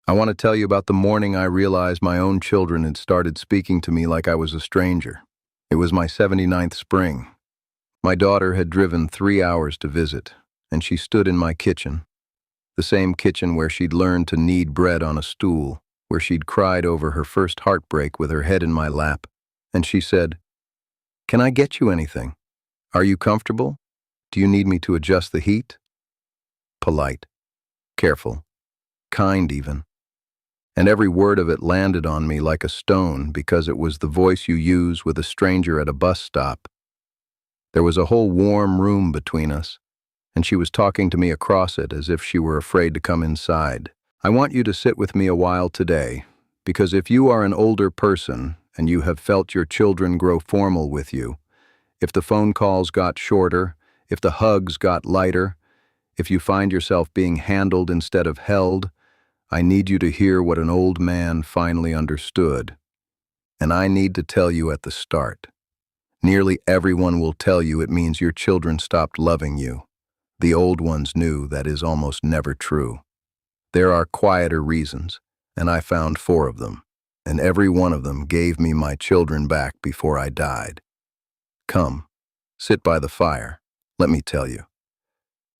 I want to tell you about the morning I realized my own children had started speaking to me like I was a stranger. It was my 79th spring. My daughter had driven 3 hours to visit, and she stood in my kitchen, the same kitchen where she'd learned to knead bread on a stool, where she'd cried over her first heartbreak with her head in my lap, and she said, "Can I get you anything? Are you comfortable? Do you need me to adjust the heat?" Polite, careful, kind even. And every word of it landed on me like a stone because it was the voice you use with a stranger at a bus stop. There was a whole warm room between us, and she was talking to me across it as if she were afraid to come inside. "I want you to sit with me a while today, because if you are an older person and you have felt your children grow formal with you, if the phone calls got shorter, if the hugs got lighter, if you find yourself being handled instead of held, I need you to hear what an old man finally understood. And I need to tell you at the start. Nearly everyone will tell you it means your children stopped loving you. The old ones knew that is almost never true. There are quieter reasons, and I found 4 of them, and every one of them gave me my children back before I died. Come, sit by the fire. Let me tell you.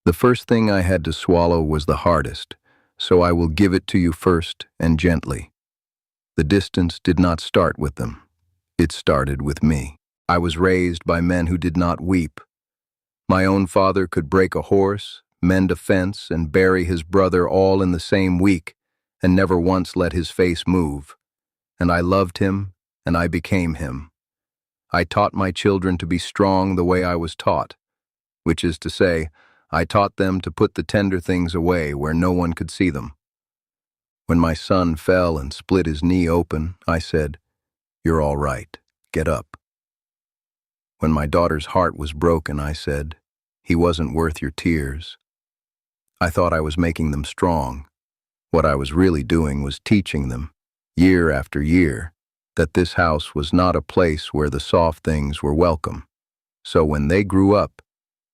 The first thing I had to swallow was the hardest, so I will give it to you first and gently. The distance did not start with them. It started with me. I was raised by men who did not weep. My own father could break a horse, mend a fence, and bury his brother all in the same week, and never once let his face move. And I loved him, and I became him. I taught my children to be strong the way I was taught, which is to say, I taught them to put the tender things away where no one could see them. When my son fell and split his knee open, I said, "You're all right. Get up." When my daughter's heart was broken, I said, "He wasn't worth your tears." I thought I was making them strong. What I was really doing was teaching them, year after year, that this house was not a place where the soft things were welcome. So when they grew up,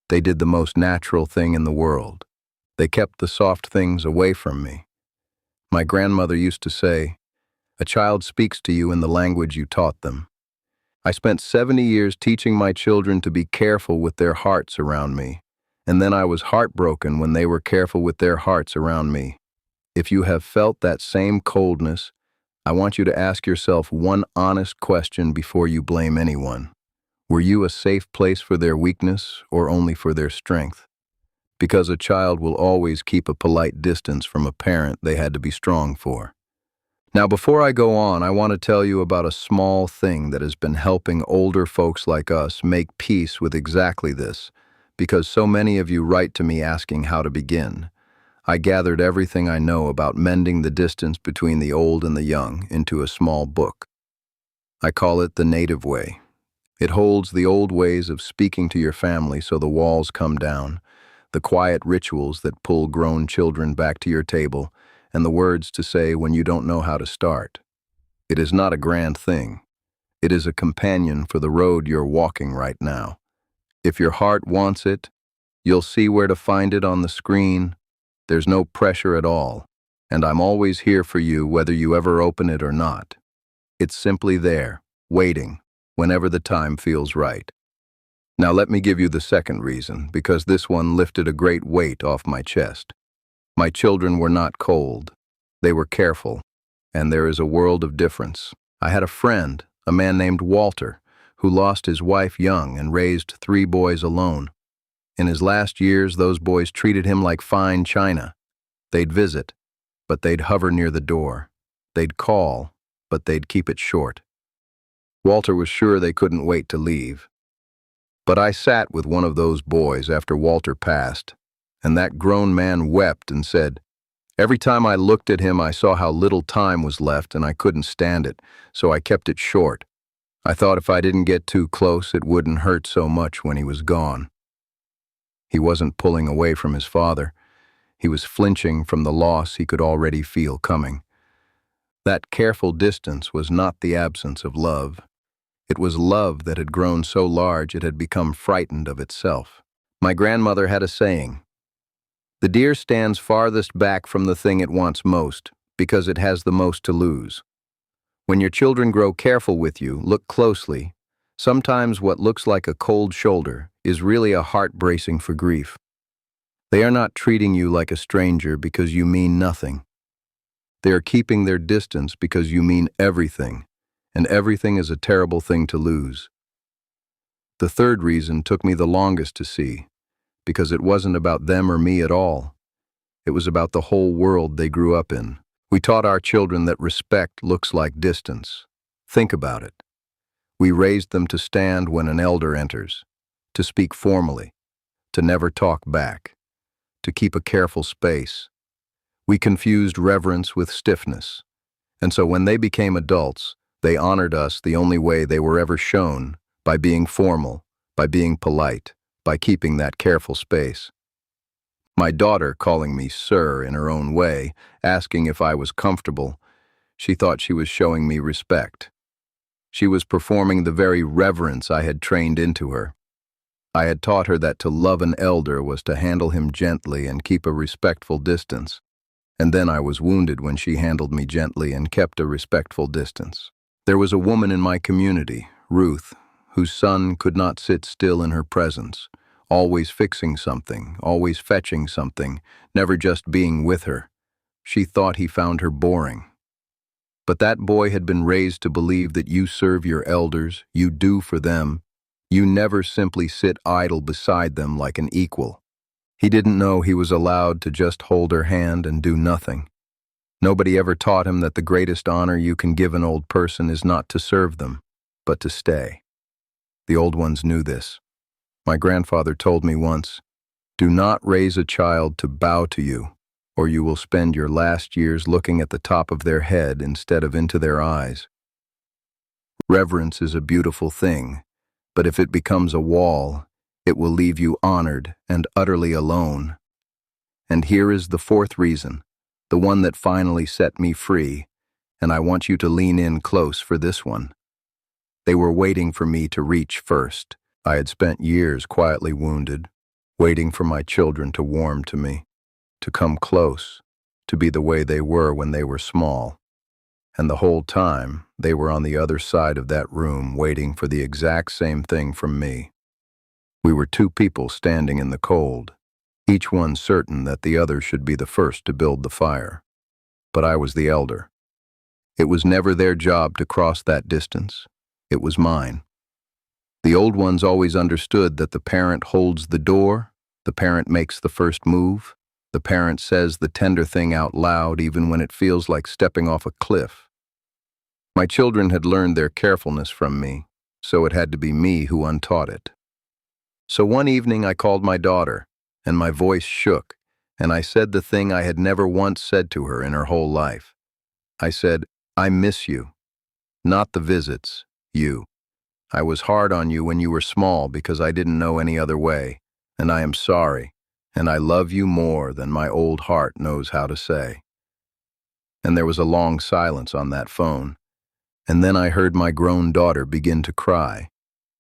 they did the most natural thing in the world. They kept the soft things away from me. My grandmother used to say, "A child speaks to you in the language you taught them." I spent 70 years teaching my children to be careful with their hearts around me, and then I was heartbroken when they were careful with their hearts around me. If you have felt that same coldness, I want you to ask yourself one honest question before you blame anyone. Were you a safe place for their weakness or only for their strength? Because a child will always keep a polite distance from a parent they had to be strong for. Now, before I go on, I want to tell you about a small thing that has been helping older folks like us make peace with exactly this, because so many of you write to me asking how to begin. I gathered everything I know about mending the distance between the old and the young into a small book. I call it The Native Way. It holds the old ways of speaking to your family so the walls come down, the quiet rituals that pull grown children back to your table, and the words to say when you don't know how to start. It is not a grand thing. It is a companion for the road you're walking right now. If your heart wants it, you'll see where to find it on the screen. There's no pressure at all, and I'm always here for you whether you ever open it or not. It's simply there, waiting, whenever the time feels right. Now let me give you the second reason, because this one lifted a great weight off my chest. My children were not cold. They were careful, and there is a world of difference. I had a friend, a man named Walter, who lost his wife young and raised 3 boys alone. In his last years, those boys treated him like fine china. They'd visit, but they'd hover near the door. They'd call, but they'd keep it short. Walter was sure they couldn't wait to leave. But I sat with one of those boys after Walter passed, and that grown man wept and said, "Every time I looked at him, I saw how little time was left, and I couldn't stand it, so I kept it short. I thought if I didn't get too close, it wouldn't hurt so much when he was gone." He wasn't pulling away from his father. He was flinching from the loss he could already feel coming. That careful distance was not the absence of love. It was love that had grown so large it had become frightened of itself. My grandmother had a saying, "The deer stands farthest back from the thing it wants most, because it has the most to lose. When your children grow careful with you, look closely. Sometimes what looks like a cold shoulder is really a heart bracing for grief. They are not treating you like a stranger because you mean nothing. They are keeping their distance because you mean everything, and everything is a terrible thing to lose. The third reason took me the longest to see, because it wasn't about them or me at all. It was about the whole world they grew up in. We taught our children that respect looks like distance. Think about it. We raised them to stand when an elder enters, to speak formally, to never talk back, to keep a careful space. We confused reverence with stiffness, and so when they became adults, they honored us the only way they were ever shown, by being formal, by being polite, by keeping that careful space. My daughter calling me sir in her own way, asking if I was comfortable, she thought she was showing me respect. She was performing the very reverence I had trained into her. I had taught her that to love an elder was to handle him gently and keep a respectful distance. And then I was wounded when she handled me gently and kept a respectful distance. There was a woman in my community, Ruth, whose son could not sit still in her presence, always fixing something, always fetching something, never just being with her. She thought he found her boring. But that boy had been raised to believe that you serve your elders, you do for them. You never simply sit idle beside them like an equal. He didn't know he was allowed to just hold her hand and do nothing. Nobody ever taught him that the greatest honor you can give an old person is not to serve them, but to stay. The old ones knew this. My grandfather told me once, "Do not raise a child to bow to you, or you will spend your last years looking at the top of their head instead of into their eyes." Reverence is a beautiful thing, but if it becomes a wall, it will leave you honored and utterly alone. And here is the fourth reason, the one that finally set me free, and I want you to lean in close for this one. They were waiting for me to reach first. I had spent years quietly wounded, waiting for my children to warm to me, to come close, to be the way they were when they were small. And the whole time, they were on the other side of that room waiting for the exact same thing from me. We were two people standing in the cold, each one certain that the other should be the first to build the fire. But I was the elder. It was never their job to cross that distance. It was mine. The old ones always understood that the parent holds the door, the parent makes the first move, the parent says the tender thing out loud even when it feels like stepping off a cliff. My children had learned their carefulness from me, so it had to be me who untaught it. So one evening I called my daughter, and my voice shook, and I said the thing I had never once said to her in her whole life. I said, "I miss you. Not the visits, you. I was hard on you when you were small because I didn't know any other way, and I am sorry, and I love you more than my old heart knows how to say." And there was a long silence on that phone, and then I heard my grown daughter begin to cry,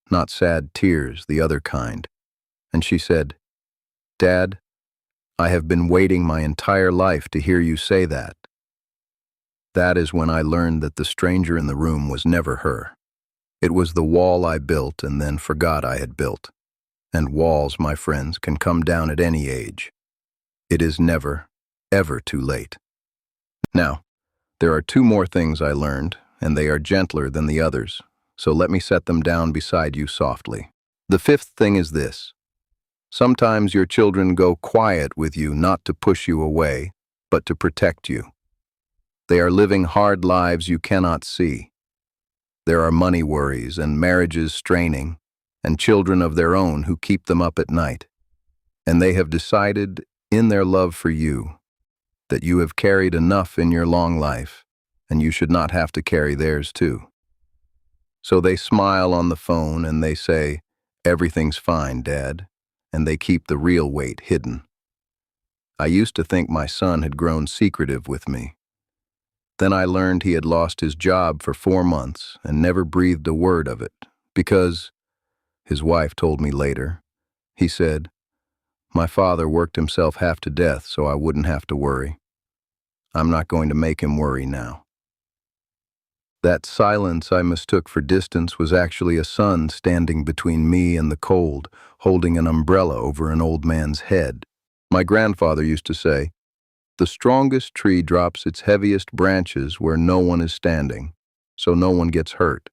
not sad tears, the other kind. And she said, "Dad, I have been waiting my entire life to hear you say that." That is when I learned that the stranger in the room was never her. It was the wall I built and then forgot I had built. And walls, my friends, can come down at any age. It is never, ever too late. Now, there are two more things I learned, and they are gentler than the others, so let me set them down beside you softly. The fifth thing is this. Sometimes your children go quiet with you not to push you away, but to protect you. They are living hard lives you cannot see. There are money worries and marriages straining, and children of their own who keep them up at night. And they have decided, in their love for you, that you have carried enough in your long life, and you should not have to carry theirs too. So they smile on the phone and they say, "Everything's fine, Dad," and they keep the real weight hidden. I used to think my son had grown secretive with me. Then I learned he had lost his job for 4 months and never breathed a word of it, because, his wife told me later, he said, "My father worked himself half to death so I wouldn't have to worry." I'm not going to make him worry now. That silence I mistook for distance was actually a son standing between me and the cold, holding an umbrella over an old man's head. My grandfather used to say, "The strongest tree drops its heaviest branches where no one is standing, so no one gets hurt."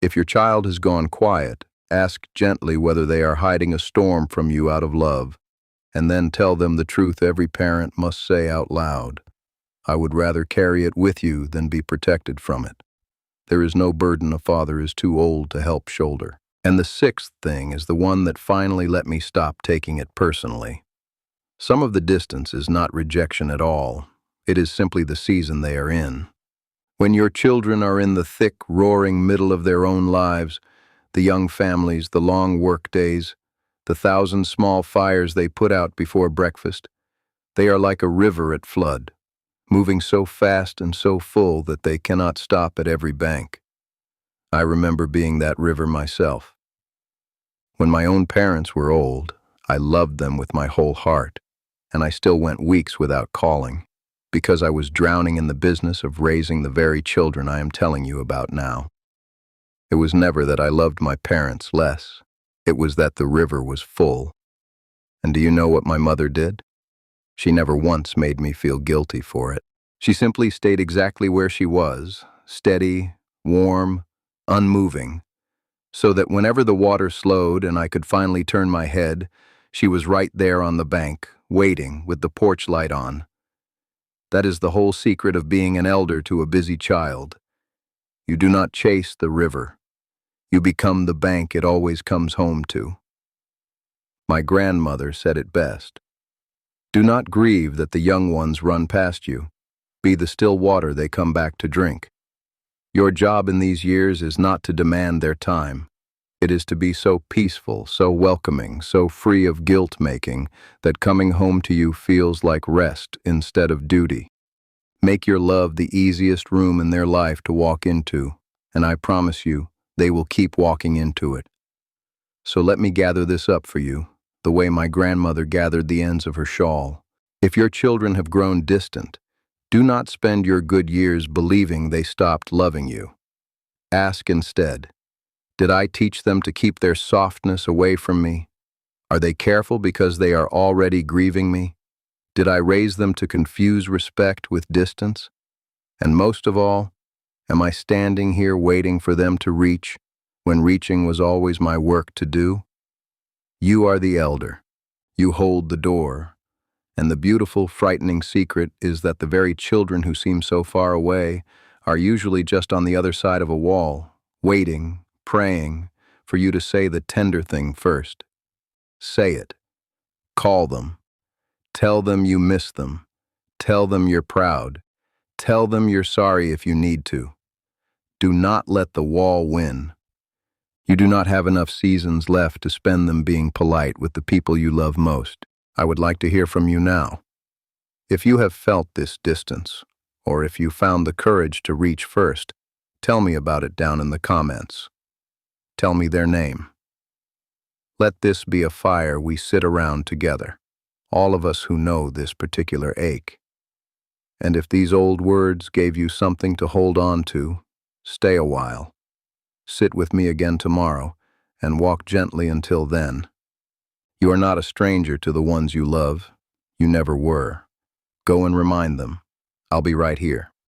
If your child has gone quiet, ask gently whether they are hiding a storm from you out of love, and then tell them the truth every parent must say out loud. I would rather carry it with you than be protected from it. There is no burden a father is too old to help shoulder. And the sixth thing is the one that finally let me stop taking it personally. Some of the distance is not rejection at all. It is simply the season they are in. When your children are in the thick, roaring middle of their own lives, the young families, the long work days, the 1,000 small fires they put out before breakfast, they are like a river at flood, moving so fast and so full that they cannot stop at every bank. I remember being that river myself. When my own parents were old, I loved them with my whole heart, and I still went weeks without calling, because I was drowning in the business of raising the very children I am telling you about now. It was never that I loved my parents less. It was that the river was full. And do you know what my mother did? She never once made me feel guilty for it. She simply stayed exactly where she was, steady, warm, unmoving, so that whenever the water slowed and I could finally turn my head, she was right there on the bank, waiting with the porch light on. That is the whole secret of being an elder to a busy child. You do not chase the river. You become the bank it always comes home to. My grandmother said it best. Do not grieve that the young ones run past you. Be the still water they come back to drink. Your job in these years is not to demand their time. It is to be so peaceful, so welcoming, so free of guilt-making that coming home to you feels like rest instead of duty. Make your love the easiest room in their life to walk into, and I promise you, they will keep walking into it. So let me gather this up for you, the way my grandmother gathered the ends of her shawl. If your children have grown distant, do not spend your good years believing they stopped loving you. Ask instead, did I teach them to keep their softness away from me? Are they careful because they are already grieving me? Did I raise them to confuse respect with distance? And most of all, am I standing here waiting for them to reach, when reaching was always my work to do? You are the elder. You hold the door. And the beautiful, frightening secret is that the very children who seem so far away are usually just on the other side of a wall, waiting, praying, for you to say the tender thing first. Say it. Call them. Tell them you miss them. Tell them you're proud. Tell them you're sorry if you need to. Do not let the wall win. You do not have enough seasons left to spend them being polite with the people you love most. I would like to hear from you now. If you have felt this distance, or if you found the courage to reach first, tell me about it down in the comments. Tell me their name. Let this be a fire we sit around together, all of us who know this particular ache. And if these old words gave you something to hold on to, stay a while. Sit with me again tomorrow, and walk gently until then. You are not a stranger to the ones you love. You never were. Go and remind them. I'll be right here.